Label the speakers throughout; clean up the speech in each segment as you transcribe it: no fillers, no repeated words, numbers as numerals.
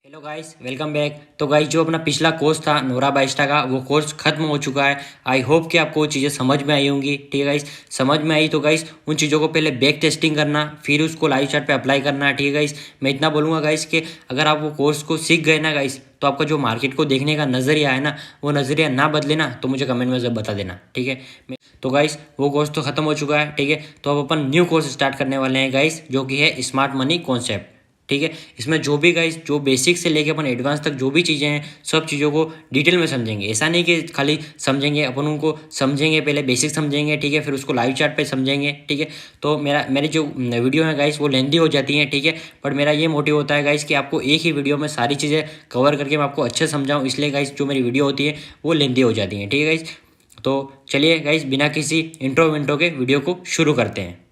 Speaker 1: Hello guys, welcome back. तो guys, जो अपना पिछला कोर्स था नोरा बाइस्टा का, वो कोर्स खत्म हो चुका है। आई होप कि आपको वो चीज़ें समझ में आई होंगी। ठीक है गाइस, समझ में आई तो गाइस उन चीज़ों को पहले बैक टेस्टिंग करना, फिर उसको लाइव चैट पे अप्लाई करना। ठीक है गाइस, मैं इतना बोलूँगा गाइस कि अगर आप वो कोर्स को सीख गए ना गाइस, तो आपका जो मार्केट को देखने का नज़रिया है ना, वो नज़रिया ना बदले ना, तो मुझे कमेंट में ज़रूर बता देना। ठीक है। तो गाइस, वो कोर्स तो खत्म हो चुका है। ठीक है, तो अब अपन न्यू कोर्स स्टार्ट करने वाले हैं गाइस, जो कि है स्मार्ट मनी कॉन्सेप्ट। ठीक है, इसमें जो भी गाइस, जो बेसिक से लेके अपन एडवांस तक जो भी चीज़ें हैं, सब चीज़ों को डिटेल में समझेंगे। ऐसा नहीं कि खाली समझेंगे, अपन उनको समझेंगे, पहले बेसिक समझेंगे। ठीक है, फिर उसको लाइव चार्ट पे समझेंगे। ठीक है, तो मेरी जो वीडियो है गाइस, वो लेंदी हो जाती हैं। ठीक है, बट मेरा ये मोटिव होता है गाइस कि आपको एक ही वीडियो में सारी चीज़ें कवर करके मैं आपको अच्छे समझाऊँ, इसलिए गाइस जो मेरी वीडियो होती है वो लेंदी हो जाती हैं। ठीक है गाइस, तो चलिए गाइस, बिना किसी इंट्रो विंट्रो के वीडियो को शुरू करते हैं।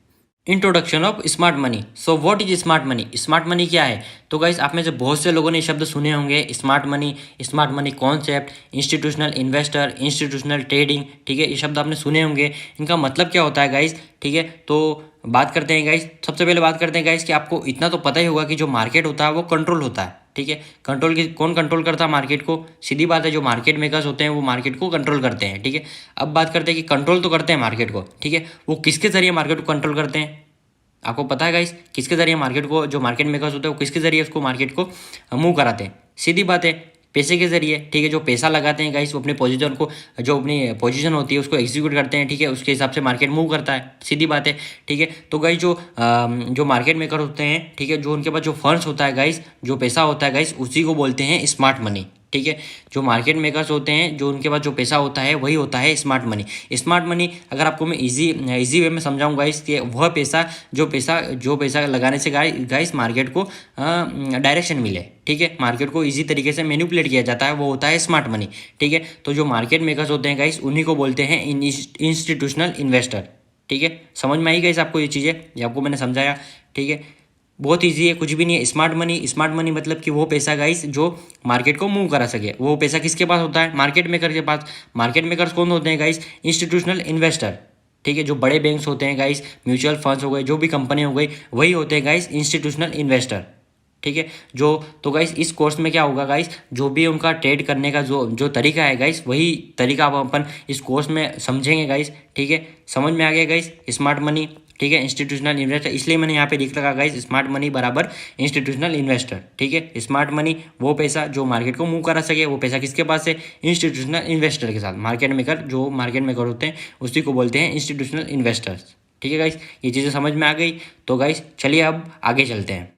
Speaker 1: Introduction of smart money. So what is smart money? Smart money क्या है? तो गाइस, आप में से बहुत से लोगों ने शब्द सुने होंगे, smart money concept, institutional investor, institutional trading. ठीक है, ये शब्द आपने सुने होंगे। इनका मतलब क्या होता है गाइस? ठीक है, तो बात करते हैं गाइस। सबसे पहले बात करते हैं गाइस कि आपको इतना तो पता ही होगा कि जो मार्केट होता है वो कंट्रोल होता है। ठीक है, कौन कंट्रोल करता है मार्केट को? सीधी बात है, जो मार्केट मेकर्स होते हैं वो मार्केट को कंट्रोल करते हैं। ठीक है, अब बात करते हैं कि कंट्रोल तो करते हैं मार्केट को। ठीक है, वो किसके जरिए मार्केट को कंट्रोल करते हैं? आपको पता है गाइस, किसके जरिए मार्केट को, जो मार्केट मेकर्स होते हैं वो किसके जरिए उसको मार्केट को मूव कराते हैं? सीधी बात है, पैसे के जरिए। ठीक है, जो पैसा लगाते हैं गाइस, वो अपने पोजीशन को, जो अपनी पोजीशन होती है उसको एग्जीक्यूट करते हैं। ठीक है, उसके हिसाब से मार्केट मूव करता है। सीधी बात है। ठीक है, तो गाइस जो मार्केट मेकर होते हैं, ठीक है, जो उनके पास जो फंड्स होता है गाइस, जो पैसा होता है गाइस, उसी को बोलते हैं स्मार्ट मनी। ठीक है, जो मार्केट मेकर्स होते हैं, जो उनके पास जो पैसा होता है, वही होता है स्मार्ट मनी। स्मार्ट मनी अगर आपको मैं इजी वे में समझाऊँ गाइस, कि वह पैसा, जो पैसा लगाने से गाइस मार्केट को डायरेक्शन मिले। ठीक है, मार्केट को इजी तरीके से मैनिपुलेट किया जाता है, वो होता है स्मार्ट मनी। ठीक है, तो जो मार्केट मेकर्स होते हैं गाइस, उन्हीं को बोलते हैं इंस्टीट्यूशनल इन्वेस्टर। ठीक है, समझ में आई गाइस आपको ये चीज़ें, ये आपको मैंने समझाया। ठीक है, बहुत इजी है, कुछ भी नहीं है। स्मार्ट मनी मतलब कि वो पैसा गाइस जो मार्केट को मूव करा सके। वो पैसा किसके पास होता है? मार्केट मेकर के पास। मार्केट मेकर्स कौन होते हैं गाइस? Institutional investor. ठीक है, जो बड़े बैंक्स होते हैं गाइस, म्यूचुअल फंड्स हो गए, जो भी कंपनी हो गई, वही होते हैं गाइस इंस्टीट्यूशनल इन्वेस्टर। ठीक है, जो तो गाइस इस कोर्स में क्या होगा गाइस, जो भी उनका ट्रेड करने का जो जो तरीका है गाइस, वही तरीका अब अपन इस कोर्स में समझेंगे गाइस। ठीक है, समझ में आ गया गाइस स्मार्ट मनी। ठीक है, इंस्टीट्यूशनल इन्वेस्टर, इसलिए मैंने यहाँ पे लिख रखा गाइस स्मार्ट मनी बराबर इंस्टीट्यूशनल इन्वेस्टर। ठीक है, स्मार्ट मनी वो पैसा जो मार्केट को मूव करा सके, वो पैसा किसके पास है? इंस्टीट्यूशनल इन्वेस्टर के साथ। मार्केट मेकर, जो मार्केट मेकर होते हैं, उसी को बोलते हैं इंस्टीट्यूशनल इन्वेस्टर्स। ठीक है गाइस, ये चीज़ें समझ में आ गई। तो गाइस चलिए अब आगे चलते हैं।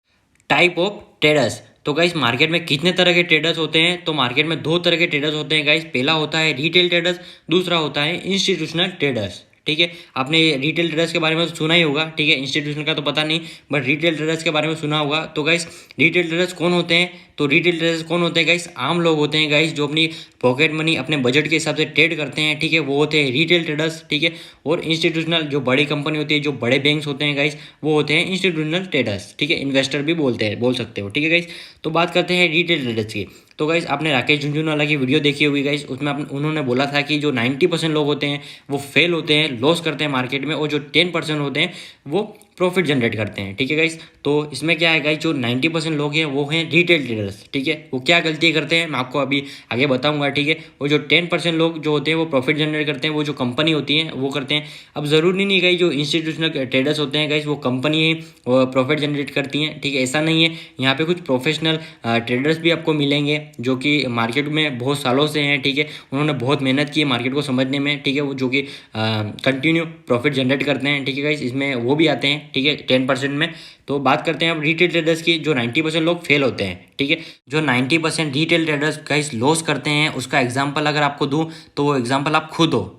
Speaker 1: Type of traders. तो गाइस, मार्केट में कितने तरह के ट्रेडर्स होते हैं? तो मार्केट में दो तरह के ट्रेडर्स होते हैं गाइस। पहला होता है रिटेल ट्रेडर्स, दूसरा होता है इंस्टीट्यूशनल ट्रेडर्स। ठीक है, आपने रिटेल ट्रेडर्स के बारे में तो सुना ही होगा। ठीक है, इंस्टीट्यूशनल का तो पता नहीं, बट रिटेल ट्रेडर्स के बारे में सुना होगा। तो गाइस, रिटेल ट्रेडर्स कौन होते हैं? तो रिटेल ट्रेडर्स कौन होते हैं गाइस? आम लोग होते हैं गाइस, जो अपनी पॉकेट मनी, अपने बजट के हिसाब से ट्रेड करते हैं। ठीक है, वो होते हैं रिटेल ट्रेडर्स। ठीक है, और इंस्टीट्यूशनल, जो बड़ी कंपनी होती है, जो बड़े बैंक्स होते हैं गाइस, वो होते हैं इंस्टीट्यूशनल ट्रेडर्स। ठीक है, इन्वेस्टर भी बोल सकते हो। ठीक है गाइस, तो बात करते हैं रिटेल ट्रेडर्स की। तो गाइस, आपने राकेश झुनझुनवाला की वीडियो देखी होगी गाइस, उसमें उन्होंने बोला था कि जो 90% लोग होते हैं वो फेल होते हैं, लॉस करते हैं मार्केट में, और जो 10% होते हैं वो प्रॉफिट जनरेट करते हैं। ठीक है गाइस, तो इसमें क्या है गाइस, जो 90% लोग हैं वो हैं रिटेल ट्रेडर्स। ठीक है, वो क्या गलती करते हैं मैं आपको अभी आगे बताऊंगा। ठीक है, वो जो 10% लोग जो होते हैं वो प्रॉफिट जनरेट करते हैं, वो जो कंपनी होती है वो करते हैं। अब ज़रूरी नहीं गाइस जो इंस्टीट्यूशनल ट्रेडर्स होते हैं गाइस वो कंपनी ही प्रॉफिट जनरेट करती हैं। ठीक है, ऐसा नहीं है। यहाँ पे कुछ प्रोफेशनल ट्रेडर्स भी आपको मिलेंगे, जो कि मार्केट में बहुत सालों से हैं। ठीक है, उन्होंने बहुत मेहनत की है मार्केट को समझने में। ठीक है, वो जो कि कंटिन्यू प्रॉफिट जनरेट करते हैं। ठीक है गाइस, इसमें वो भी आते हैं। ठीक है, 10% में। तो बात करते हैं अब रिटेल ट्रेडर्स की, जो 90% लोग फेल होते हैं। ठीक है, जो 90% रिटेल ट्रेडर्स गाइस लॉस करते हैं, उसका एग्जांपल अगर आपको दूं, तो वो एग्जांपल आप खुद हो।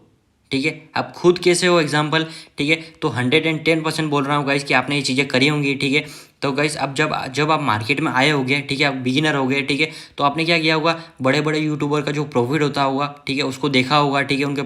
Speaker 1: ठीक है, आप खुद कैसे हो एग्जांपल? ठीक है, तो 110% बोल रहा हूँ गाइस कि आपने ये चीज़ें करी होंगी। ठीक है, तो गाइस अब जब आप मार्केट में आए होगे, ठीक है, आप बिगिनर हो गए। ठीक है, तो आपने क्या किया होगा, बड़े बड़े यूट्यूबर का जो प्रॉफिट होता होगा, ठीक है, उसको देखा होगा। ठीक है, उनका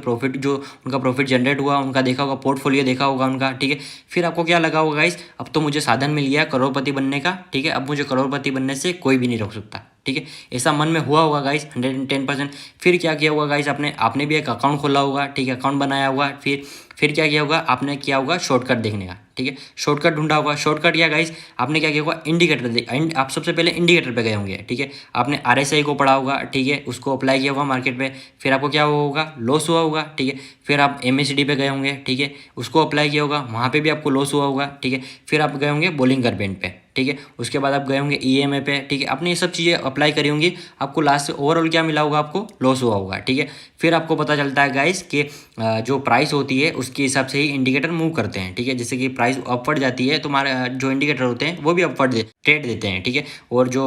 Speaker 1: प्रॉफिट जनरेट हुआ, उनका देखा होगा, पोर्टफोलियो देखा होगा उनका। ठीक है, फिर आपको क्या लगा होगा गाइस, अब तो मुझे साधन मिल गया करोड़पति बनने का। ठीक है, अब मुझे करोड़पति बनने से कोई भी नहीं रोक सकता। ठीक है, ऐसा मन में हुआ होगा गाइस 110%। फिर क्या किया होगा गाइस, आपने भी एक अकाउंट खोला होगा। ठीक है, अकाउंट बनाया होगा, फिर फिर क्या किया होगा, आपने किया होगा शॉर्टकट देखने का, ठीक है, शॉर्टकट ढूंढा होगा। शॉर्टकट क्या गाइस, आपने क्या किया होगा, इंडिकेटर आप सबसे पहले इंडिकेटर पे गए होंगे, ठीक है, आपने RSI को पढ़ा होगा, ठीक है, उसको अप्लाई किया होगा मार्केट पे, फिर आपको क्या हुआ होगा, लॉस हुआ होगा, ठीक है, फिर आप MACD पे गए होंगे, ठीक है, उसको अप्लाई किया होगा, वहाँ पे भी आपको लॉस हुआ होगा, ठीक है, फिर आप गए होंगे बोलिंगर बैंड पे, ठीक है, उसके बाद आप गए होंगे EMA पे, ठीक है, आपने ये सब चीज़ें अप्लाई करी होंगी, आपको लास्ट से ओवरऑल क्या मिला होगा, आपको लॉस हुआ होगा, ठीक है। फिर आपको पता चलता है गाइस कि जो प्राइस होती है उसके हिसाब से ही इंडिकेटर मूव करते हैं, ठीक है, जैसे कि प्राइस अपवर्ड जाती है तो हमारे जो इंडिकेटर होते हैं वो भी अपवर्ड ट्रेड देते हैं, ठीक है, और जो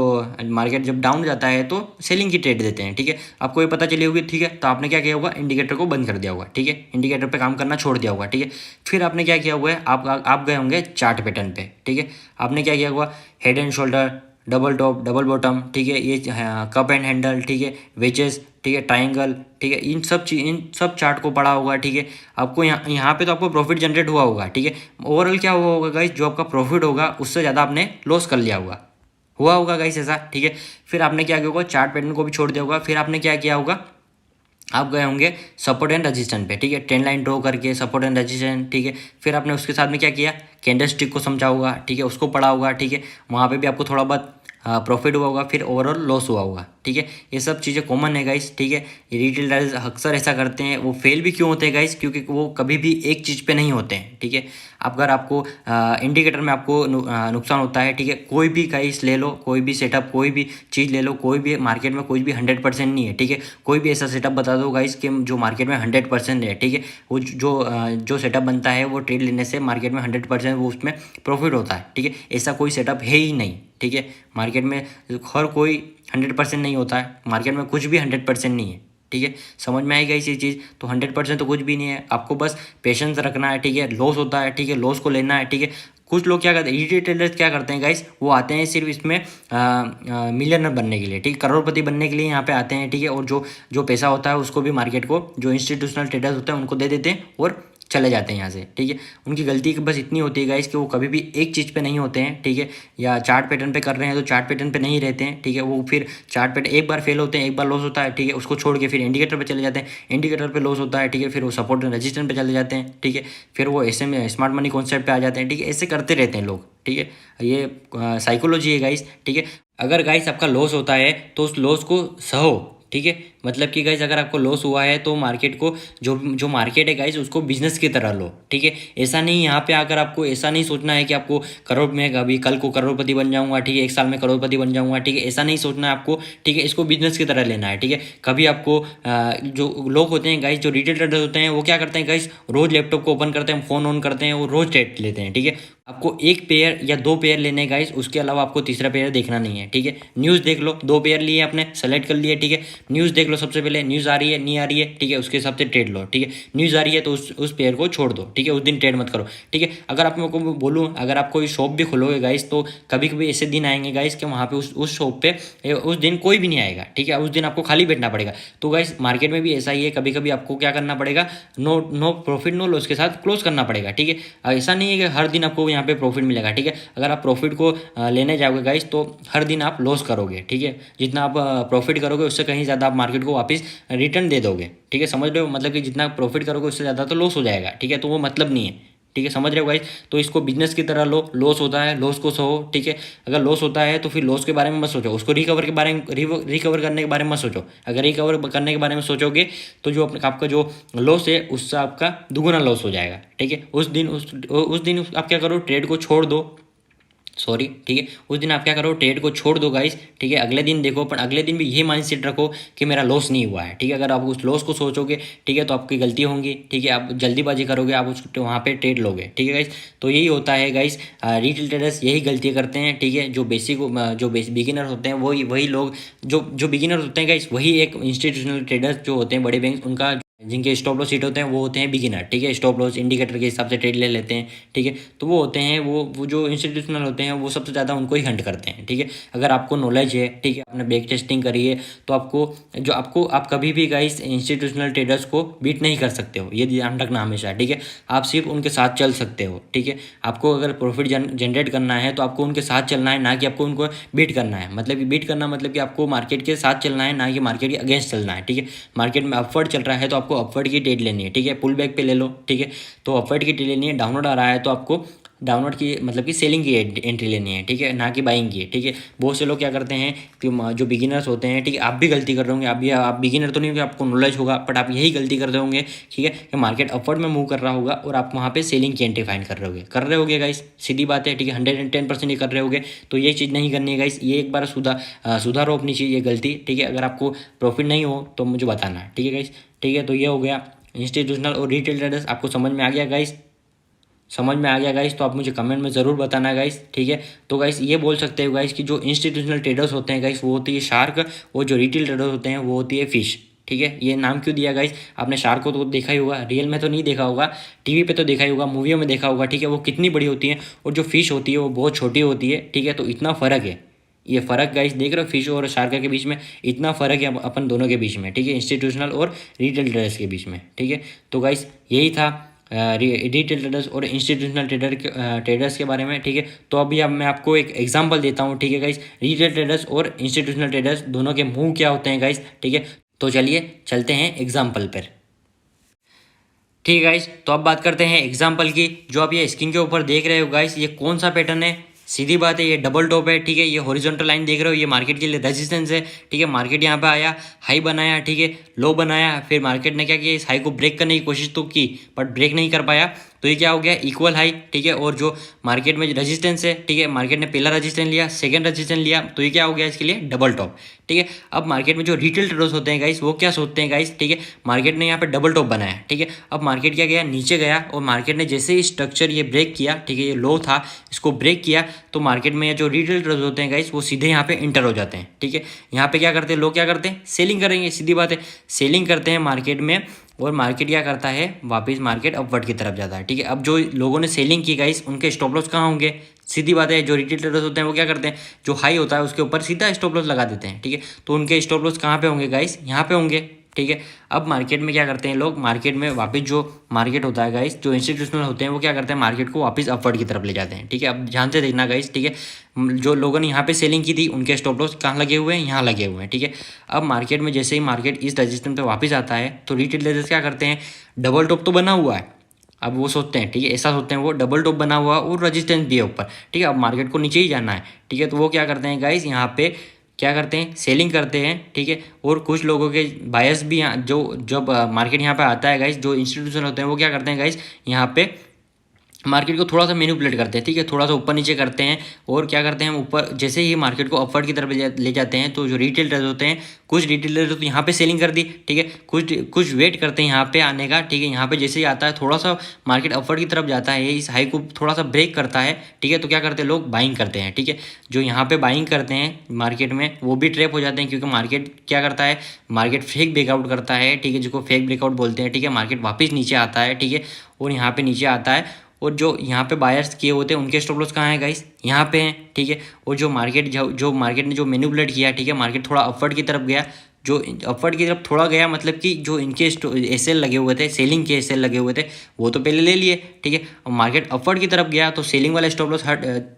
Speaker 1: मार्केट जब डाउन जाता है तो सेलिंग की ट्रेड देते हैं, ठीक है, आपको ये पता चली होगी, ठीक है, तो आपने क्या किया होगा, इंडिकेटर को बंद कर दिया होगा, ठीक है, इंडिकेटर पे काम करना छोड़ दिया होगा, ठीक है। फिर आपने क्या किया हुआ है, आप गए होंगे चार्ट पैटर्न पे, ठीक है, आपने क्या किया हुआ, head and shoulder, double top, double bottom, ठीक है, ये कप एंड हैंडल, ठीक है, वेजेस, ठीक है, ट्राइंगल, ठीक है, इन सब चार्ट को पढ़ा होगा, ठीक है, आपको यहाँ पे तो आपको प्रॉफिट जनरेट हुआ होगा, ठीक है, ओवरऑल क्या हुआ होगा गाइस, जो आपका प्रॉफिट होगा उससे ज़्यादा आपने लॉस कर लिया हुआ होगा गाइस ऐसा, ठीक है। फिर आपने क्या किया होगा, चार्ट पैटर्न को भी छोड़ दिया होगा, फिर आपने क्या किया होगा, आप गए होंगे सपोर्ट एंड रजिस्टेंस पे, ठीक है, ट्रेंड लाइन ड्रॉ करके सपोर्ट एंड रजिस्टेंस, ठीक है, फिर आपने उसके साथ में क्या किया, कैंडल स्टिक को समझा होगा, ठीक है, उसको पढ़ा होगा, ठीक है, वहाँ पे भी आपको थोड़ा बहुत प्रॉफिट हुआ होगा, फिर ओवरऑल लॉस हुआ होगा, ठीक है, ये सब चीज़ें कॉमन है गाइस, ठीक है। ये रिटेल ट्रेडर्स अक्सर ऐसा करते हैं, वो फेल भी क्यों होते हैं गाइस, क्योंकि वो कभी भी एक चीज़ पे नहीं होते हैं, ठीक है। अगर आपको इंडिकेटर में आपको नुकसान होता है, ठीक है, कोई भी गाइस ले लो, कोई भी सेटअप, कोई भी चीज़ ले लो, कोई भी मार्केट में कोई भी 100% नहीं है, ठीक है, कोई भी ऐसा सेटअप बता दो गाइस कि जो मार्केट में 100% है, ठीक है, वो जो सेटअप बनता है वो ट्रेड लेने से मार्केट में 100% वो उसमें प्रॉफिट होता है, ठीक है, ऐसा कोई सेटअप है ही नहीं, ठीक है, मार्केट में हर कोई 100% नहीं होता है, मार्केट में कुछ भी 100% नहीं है, ठीक है, समझ में आएगा इसी चीज़, तो 100% तो कुछ भी नहीं है, आपको बस पेशेंस रखना है, ठीक है, लॉस होता है, ठीक है, लॉस को लेना है, ठीक है। कुछ लोग क्या करते हैं, रिटेल ट्रेडर्स क्या करते हैं गाइस, वो आते हैं सिर्फ इसमें मिलियनर बनने के लिए, ठीक है, करोड़पति बनने के लिए यहाँ पे आते हैं, ठीक है, और जो जो पैसा होता है उसको भी मार्केट को जो इंस्टीट्यूशनल ट्रेडर्स होते हैं उनको दे देते हैं और चले जाते हैं यहाँ से, ठीक है। उनकी गलती बस इतनी होती है गाइस कि वो कभी भी एक चीज़ पे नहीं होते हैं, ठीक है, या चार्ट पैटर्न पे कर रहे हैं तो चार्ट पैटर्न पे नहीं रहते हैं, ठीक है, वो फिर चार्ट पैटर्न एक बार फेल होते हैं, एक बार लॉस होता है, ठीक है, उसको छोड़ के फिर इंडिकेटर पे चले जाते हैं, इंडिकेटर पे लॉस होता है, ठीक है, फिर वो सपोर्ट एंड रेजिस्टेंस पे चले जाते हैं, ठीक है, फिर वो ऐसे में स्मार्ट मनी कॉन्सेप्ट पे आ जाते हैं, ठीक है, ऐसे करते रहते हैं लोग, ठीक है, ये साइकोलॉजी है गाइस, ठीक है। अगर गाइस आपका लॉस होता है तो उस लॉस को सहो, ठीक है, मतलब कि गाइस अगर आपको लॉस हुआ है तो मार्केट को जो जो मार्केट है गाइस उसको बिजनेस की तरह लो, ठीक है, ऐसा नहीं यहाँ पे आकर आपको ऐसा नहीं सोचना है कि आपको करोड़ में अभी कल को करोड़पति बन जाऊंगा, ठीक है, एक साल में करोड़पति बन जाऊंगा, ठीक है, ऐसा नहीं सोचना है आपको, ठीक है, इसको बिजनेस की तरह लेना है, ठीक है। कभी आपको जो लोग होते हैं गाइस, जो रिटेल ट्रेडर्स होते हैं वो क्या करते हैं गाइस, रोज लैपटॉप को ओपन करते हैं, फोन ऑन करते हैं, वो रोज ट्रेड लेते हैं, ठीक है। आपको एक पेयर या दो पेयर लेने गाइस, उसके अलावा आपको तीसरा पेयर देखना नहीं है, ठीक है। न्यूज़ देख लो, दो पेयर लिए आपने सेलेक्ट कर लिए, ठीक है, न्यूज़ देख लो, सबसे पहले न्यूज़ आ रही है नहीं आ रही है, ठीक है, उसके हिसाब से ट्रेड लो, ठीक है, न्यूज़ आ रही है तो उस पेयर को छोड़ दो, ठीक है, उस दिन ट्रेड मत करो, ठीक है। अगर आप मेरे को बोलूँ, अगर आप कोई शॉप भी खोलोगे गाइस तो कभी कभी ऐसे दिन आएंगे गाइस कि वहाँ पे उस शॉप पे उस दिन कोई भी नहीं आएगा, ठीक है, उस दिन आपको खाली बैठना पड़ेगा। तो गाइस मार्केट में भी ऐसा ही है, कभी कभी आपको क्या करना पड़ेगा, नो प्रॉफिट नो लॉस के साथ क्लोज करना पड़ेगा, ठीक है। ऐसा नहीं है कि हर दिन आपको यहाँ पे प्रॉफिट मिलेगा, ठीक है। अगर आप प्रॉफिट को लेने जाओगे गाइस तो हर दिन आप लॉस करोगे, ठीक है, जितना आप प्रॉफिट करोगे उससे कहीं ज़्यादा आप मार्केट को वापस रिटर्न दे दोगे, ठीक है, समझ रहे हो, मतलब कि जितना प्रॉफिट करोगे उससे ज़्यादा तो लॉस हो जाएगा, ठीक है, तो वो मतलब नहीं है, ठीक है, समझ रहे हो गाइस। तो इसको बिजनेस की तरह लो, लॉस होता है लॉस को सहो, ठीक है, अगर लॉस होता है तो फिर लॉस के बारे में मत सोचो, उसको रिकवर करने के बारे में मत सोचो। अगर रिकवर करने के बारे में सोचोगे तो जो आपका जो लॉस है उससे आपका दुगुना लॉस हो जाएगा, ठीक है। उस दिन आप क्या करो, ट्रेड को छोड़ दो, सॉरी, ठीक है, उस दिन आप क्या करो, ट्रेड को छोड़ दो गाइस, ठीक है, अगले दिन देखो, पर अगले दिन भी ये माइंडसेट रखो कि मेरा लॉस नहीं हुआ है, ठीक है। अगर आप उस लॉस को सोचोगे, ठीक है, तो आपकी गलती होंगी, ठीक है, आप जल्दीबाजी करोगे, आप उस वहाँ पे ट्रेड लोगे, ठीक है गाइस। तो यही होता है गाइस, रिटेल ट्रेडर्स यही गलतियाँ करते हैं, ठीक है, जो बिगिनर होते हैं वही लोग जो बिगिनर होते हैं गाइस, वही एक इंस्टीट्यूशनल ट्रेडर्स जो होते हैं बड़े बैंक उनका जिनके स्टॉप लॉस सीट होते हैं वो होते हैं बिगिनर, ठीक है, स्टॉप लॉस इंडिकेटर के हिसाब से ट्रेड ले लेते हैं, ठीक है। तो वो होते हैं वो जो इंस्टीट्यूशनल होते हैं वो सबसे ज़्यादा उनको ही हंट करते हैं, ठीक है। अगर आपको नॉलेज है, ठीक है, आपने बैक टेस्टिंग करी है तो आप कभी भी गाइस इंस्टीट्यूशनल ट्रेडर्स को बीट नहीं कर सकते हो, ये ध्यान रखना हमेशा, ठीक है। आप सिर्फ उनके साथ चल सकते हो, ठीक है। आपको अगर प्रॉफिट जनरेट करना है तो आपको उनके साथ चलना है, ना कि आपको उनको बीट करना है। मतलब कि बीट करना मतलब कि आपको मार्केट के साथ चलना है, ना कि मार्केट के अगेंस्ट चलना है, ठीक है। मार्केट में अपवर्ड चल रहा है तो आपको अपवर्ड की ट्रेड लेनी है, ठीक है, पुल बैक पे ले लो, ठीक है। तो अपवर्ड की ट्रेड लेनी है, डाउनवर्ड आ रहा है तो आपको डाउनवर्ड की मतलब कि सेलिंग की एंट्री लेनी है, ठीक है, ना कि बाइंग की, ठीक है। बहुत से लोग क्या करते हैं कि जो बिगिनर्स होते हैं, ठीक है, आप भी गलती कर रहे होंगे, आप बिगिनर तो नहीं होंगे, आपको नॉलेज होगा, बट आप यही गलती कर रहे होंगे, ठीक है, कि मार्केट अपवर्ड में मूव कर रहा होगा और आप वहाँ पे सेलिंग की एंट्री फाइंड कर रहे होगे गाइस, सीधी बात है, ठीक है, 110% ही कर रहे होगे। तो ये चीज़ नहीं करनी है गाइस, ये एक बार सुधारो अपनी चीज़, ये गलती, ठीक है। अगर आपको प्रॉफिट नहीं हो तो मुझे बताना है, ठीक है गाइस, ठीक है। तो ये हो गया इंस्टीट्यूशनल और रिटेल ट्रेडर्स। आपको समझ में आ गया गाइस? समझ में आ गया गाइस तो आप मुझे कमेंट में ज़रूर बताना गाइस, ठीक है। तो गाइस ये बोल सकते हो गाइस कि जो इंस्टीट्यूशनल ट्रेडर्स होते हैं गाइस वो होती है शार्क, और जो रिटेल ट्रेडर्स होते हैं वो होती है फिश, ठीक है। ये नाम क्यों दिया गाइस? आपने शार्क को तो देखा ही होगा, रियल में तो नहीं देखा होगा, टीवी पे तो देखा ही होगा, मूवियों में देखा होगा, ठीक है, वो कितनी बड़ी होती है, और जो फिश होती है वो बहुत छोटी होती है, ठीक है। तो इतना फ़र्क है, ये फ़र्क गाइस देख रहे हो फिश और शार्क के बीच में, इतना फ़र्क है अपन दोनों के बीच में, ठीक है, इंस्टीट्यूशनल और रिटेल ट्रेडर्स के बीच में, ठीक है। तो गाइस यही था रिटेल ट्रेडर्स और इंस्टीट्यूशनल ट्रेडर्स के बारे में, ठीक है। तो अभी अब मैं आपको एक एग्जांपल देता हूँ, ठीक है गाइस, रिटेल ट्रेडर्स और इंस्टीट्यूशनल ट्रेडर्स दोनों के मूव क्या होते हैं गाइस, ठीक है। तो चलिए चलते हैं एग्जाम्पल पर, ठीक है गाइस। तो अब बात करते हैं एग्जाम्पल की। जो आप ये स्क्रीन के ऊपर देख रहे हो गाइस, ये कौन सा पैटर्न है? सीधी बात है, ये डबल टॉप है, ठीक है। ये हॉरिजॉन्टल लाइन देख रहे हो, ये मार्केट के लिए रेजिस्टेंस है, ठीक है। मार्केट यहाँ पे आया, हाई बनाया, ठीक है, लो बनाया, फिर मार्केट ने क्या किया, इस हाई को ब्रेक करने की कोशिश तो की, बट ब्रेक नहीं कर पाया, तो ये क्या हो गया, इक्वल हाई, ठीक है। और जो मार्केट में रेजिस्टेंस है, ठीक है, मार्केट ने पहला रेजिस्टेंस लिया, सेकंड रेजिस्टेंस लिया, तो ये क्या हो गया इसके लिए, डबल टॉप, ठीक है। अब मार्केट में जो रिटेल ट्रेडर्स होते हैं गाइस वो क्या सोचते हैं गाइस, ठीक है, मार्केट ने यहाँ पे डबल टॉप बनाया, ठीक है। अब मार्केट क्या गया, नीचे गया, और मार्केट ने जैसे ही स्ट्रक्चर ये ब्रेक किया, ठीक है, ये लो था, इसको ब्रेक किया, तो मार्केट में जो रिटेल ट्रेडर्स होते हैं गाइस वो सीधे यहाँ पे इंटर हो जाते हैं, ठीक है। यहाँ पे क्या करते हैं लोग, क्या करते हैं, सेलिंग करेंगे, सीधी बात है, सेलिंग करते हैं मार्केट में, और मार्केट क्या करता है, वापस मार्केट अपवर्ड की तरफ जाता है, ठीक है। अब जो लोगों ने सेलिंग की गाइस उनके स्टॉप लॉस कहाँ होंगे? सीधी बात है, जो रिटेल ट्रेडर्स होते हैं वो क्या करते हैं, जो हाई होता है उसके ऊपर सीधा स्टॉप लॉस लगा देते हैं, ठीक है। तो उनके स्टॉप लॉस कहाँ पे होंगे गाइस, यहाँ पे होंगे, ठीक है। अब मार्केट में क्या करते हैं लोग, मार्केट में वापस जो मार्केट होता है गाइस, जो इंस्टीट्यूशनल होते हैं वो क्या करते हैं, मार्केट को वापस अपवर्ड की तरफ ले जाते हैं, ठीक है। अब ध्यान से देखना गाइस, ठीक है, जो लोगों ने यहाँ पे सेलिंग की थी उनके स्टॉप लॉस कहाँ लगे हुए हैं, यहाँ लगे हुए हैं, ठीक है। अब मार्केट में जैसे ही मार्केट इस रजिस्टेंस पे वापस आता है तो रिटेल ट्रेडर्स क्या करते हैं, डबल टॉप तो बना हुआ है, अब वो सोचते हैं, ठीक है, ऐसा सोचते हैं वो, डबल टॉप बना हुआ और रजिस्टेंस भी है ऊपर, ठीक है। अब मार्केट को नीचे ही जाना है, ठीक है, तो वो क्या करते हैं गाइस, यहाँ पे क्या करते हैं, सेलिंग करते हैं, ठीक है। और कुछ लोगों के बायस भी यहाँ जो जब मार्केट यहाँ पे आता है गाइस, जो इंस्टीट्यूशन होते हैं वो क्या करते हैं गाइस, यहाँ पे मार्केट को थोड़ा सा मैनिपुलेट करते हैं, ठीक है, थोड़ा सा ऊपर नीचे करते हैं, और क्या करते हैं ऊपर जैसे ही मार्केट को अपवर्ड की तरफ ले जाते हैं, तो जो रिटेल ट्रेडर्स होते हैं, कुछ रिटेल ट्रेडर्स तो यहाँ पे सेलिंग कर दी, ठीक है, कुछ वेट करते हैं यहाँ पे आने का, ठीक है। यहाँ पे जैसे ही आता है थोड़ा सा मार्केट अपवर्ड की तरफ जाता है, इस हाई को थोड़ा सा ब्रेक करता है, ठीक है, तो क्या करते हैं लोग, बाइंग करते हैं, ठीक है। जो यहाँ पे बाइंग करते हैं मार्केट में वो भी ट्रैप हो जाते हैं, क्योंकि मार्केट क्या करता है, मार्केट फेक ब्रेकआउट करता है, ठीक है, जिसको फेक ब्रेकआउट बोलते हैं, ठीक है। मार्केट वापस नीचे आता है, ठीक है, और यहाँ पे नीचे आता है, और जो यहाँ पे बायर्स किए होते हैं उनके स्टॉप लॉस कहाँ है गाइस, यहाँ पे हैं, ठीक है। और जो मार्केट ने जो मैनिपुलेट किया, ठीक है, मार्केट थोड़ा अपवर्ड की तरफ गया, जो अपवर्ड की तरफ थोड़ा गया, मतलब कि जो इनके एसएल लगे हुए थे, सेलिंग के एसएल लगे हुए थे, वो तो पहले ले लिए, ठीक है। और मार्केट अपवर्ड की तरफ गया तो सेलिंग वाले स्टॉप लॉस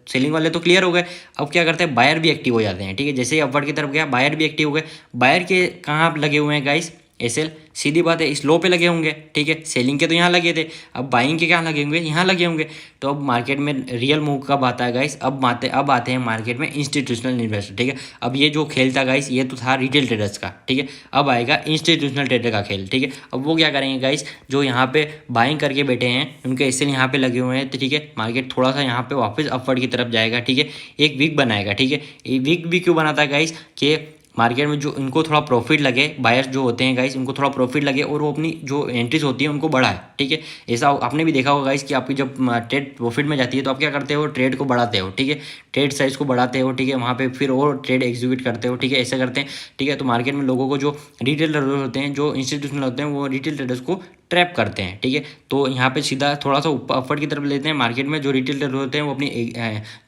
Speaker 1: सेलिंग वाले तो क्लियर हो गए। अब क्या करते हैं, बायर भी एक्टिव हो जाते हैं, ठीक है, जैसे ही अपवर्ड की तरफ गया बायर भी एक्टिव हो गए। बायर के कहाँ लगे हुए हैं गाइस, एसएल, सीधी बात है, इस लो पे लगे होंगे, ठीक है, सेलिंग के तो यहाँ लगे थे, अब बाइंग के कहाँ लगे होंगे, यहाँ लगे होंगे। तो अब मार्केट में रियल मूव कब आता है गाइस, अब आते हैं मार्केट में इंस्टीट्यूशनल इन्वेस्टर, ठीक है। अब ये जो खेल था गाइस ये तो था रिटेल ट्रेडर्स का, ठीक है, अब आएगा इंस्टीट्यूशनल ट्रेडर का खेल, ठीक है। अब वो क्या करेंगे गाइस, जो यहाँ पे बाइंग करके बैठे हैं उनके एसएल यहाँ पे लगे हुए हैं, ठीक है, मार्केट थोड़ा सा यहाँ पे वापस अपवर्ड की तरफ जाएगा, ठीक है, एक वीक बनाएगा, ठीक है। ये वीक भी क्यों बनाता है गाइस, कि मार्केट में जो इनको थोड़ा प्रॉफिट लगे, बायर्स जो होते हैं गाइस उनको थोड़ा प्रॉफिट लगे, और वो अपनी जो एंट्रीज होती है उनको बढ़ाए, ठीक है। ऐसा आपने भी देखा होगा गाइस कि आपकी जब ट्रेड प्रॉफिट में जाती है तो आप क्या करते हो, ट्रेड को बढ़ाते हो, ठीक है, ट्रेड साइज को बढ़ाते हो, ठीक है, वहाँ पे फिर और ट्रेड एग्जीक्यूट करते हो, ठीक है, ऐसा करते हैं, ठीक है। तो मार्केट में लोगों को जो रिटेल ट्रेडर्स होते हैं, जो इंस्टीट्यूशनल होते हैं, वो रिटेल ट्रेडर्स को ट्रैप करते हैं, ठीक है। तो यहाँ पे सीधा थोड़ा सा अपवर्ड की तरफ लेते हैं, मार्केट में जो रिटेल ट्रेडर होते हैं वो अपनी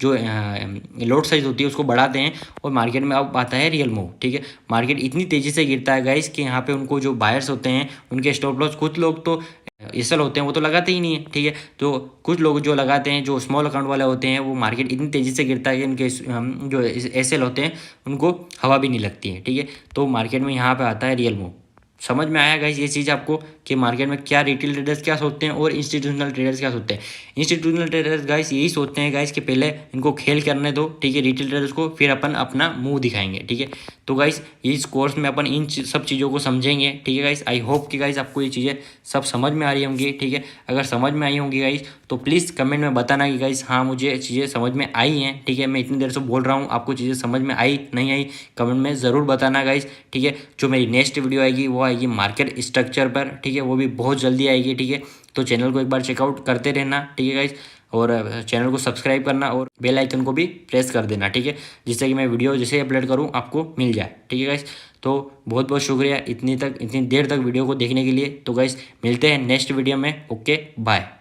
Speaker 1: जो लॉट साइज होती है उसको बढ़ाते हैं, और मार्केट में अब आता है रियल मूव, ठीक है। मार्केट इतनी तेज़ी से गिरता है गाइस कि यहाँ पे उनको जो बायर्स होते हैं उनके स्टॉप लॉस, कुछ लोग तो एसएल होते हैं वो तो लगाते ही नहीं है, ठीक है। तो कुछ लोग जो लगाते हैं, जो स्मॉल अकाउंट वाले होते हैं, वो मार्केट इतनी तेज़ी से गिरता है कि उनके जो एसएल होते हैं उनको हवा भी नहीं लगती है, ठीक है। तो मार्केट में यहाँ पे आता है रियल मूव। समझ में आया गाइस ये चीज़ आपको कि मार्केट में क्या रिटेल ट्रेडर्स क्या सोचते हैं और इंस्टीट्यूशनल ट्रेडर्स क्या सोचते हैं। इंस्टीट्यूशनल ट्रेडर्स गाइस यही सोचते हैं गाइस कि पहले इनको खेल करने दो, ठीक है, रिटेल ट्रेडर्स को, फिर अपन अपना मुंह दिखाएंगे, ठीक है। तो गाइस इस कोर्स में अपन इन सब चीज़ों को समझेंगे, ठीक है गाइस। आई होप कि गाइस आपको ये चीज़ें सब समझ में आ रही होंगी, ठीक है। अगर समझ में आई होंगी गाइस तो प्लीज़ कमेंट में बताना कि गाइस हाँ मुझे चीज़ें समझ में आई हैं, ठीक है। मैं इतनी देर से बोल रहा हूँ, आपको चीज़ें समझ में आई नहीं आई कमेंट में ज़रूर बताना गाइस, ठीक है। जो मेरी नेक्स्ट वीडियो आएगी वो आएगी मार्केट स्ट्रक्चर पर, ठीक है, वो भी बहुत जल्दी आएगी, ठीक है। तो चैनल को एक बार चेकआउट करते रहना, ठीक है गाइस, और चैनल को सब्सक्राइब करना और बेल आइकन को भी प्रेस कर देना, ठीक है, जिससे कि मैं वीडियो जैसे अपलोड करूँ आपको मिल जाए, ठीक है गाइस। तो बहुत बहुत शुक्रिया इतनी देर तक वीडियो को देखने के लिए। तो गाइस मिलते हैं नेक्स्ट वीडियो में। Okay bye.